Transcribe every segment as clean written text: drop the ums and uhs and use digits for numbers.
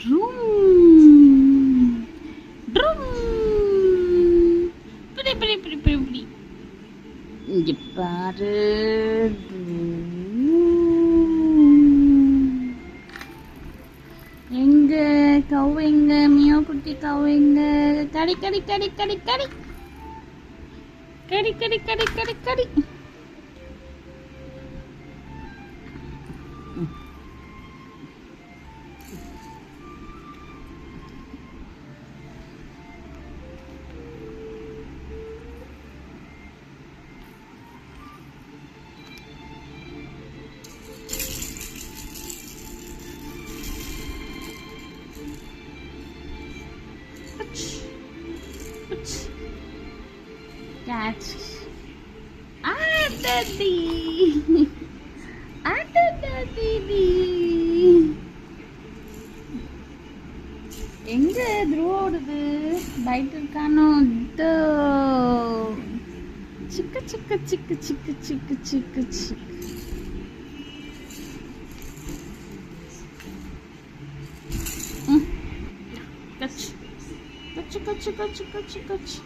ட்ரும் ட்ரும். பிடி பிடி பிடி பிடி பிடி. இங்க பாரு. எங்க கவு எங்க? மியோ குட்டி கவு எங்க? கடி கடி கடி கடி கடி கடி கடி கடி கடி கடி. Catch. Daddy. Daddy. எங்க துருவோடுது? பைட் இருக்கானோ? சிக்கு சிக்கு சிக்கு சிக்கு சிக்கு சிக்கு சிக்கு. கச்சு கச்சு கச்சு கச்சு கச்சு கச்சு.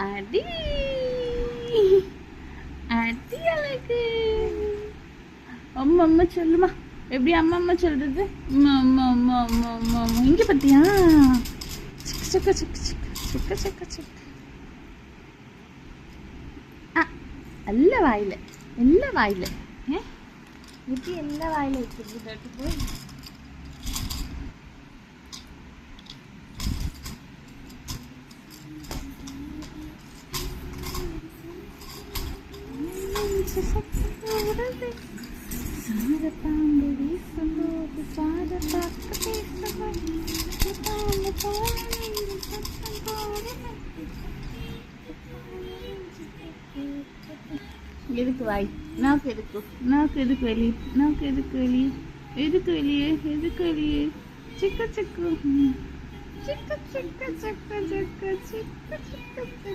அடி அடி அழகு. அம்மா அம்மா சொல்லுமா. எப்படி அம்மா அம்மா சொல்றது? இங்க பத்தியா? சிக்க சிக்க சிக்க சிக்க சிக்க சிக்க. எல்லா வாயில எல்லா வாயில எப்படி எல்லா வாயில வைக்கிறது? போய் எதுக்கு வாய்? நாக்கு எதுக்கு? நாக்கு எதுக்கு வெளியே? நாக்கு எதுக்கு வெளியே? எதுக்கு வெளியே? எதுக்கு வெளியே? சிக்க சிக்கு சிக்க சிக்க சிக்க சிக்க சிக்க சிக்க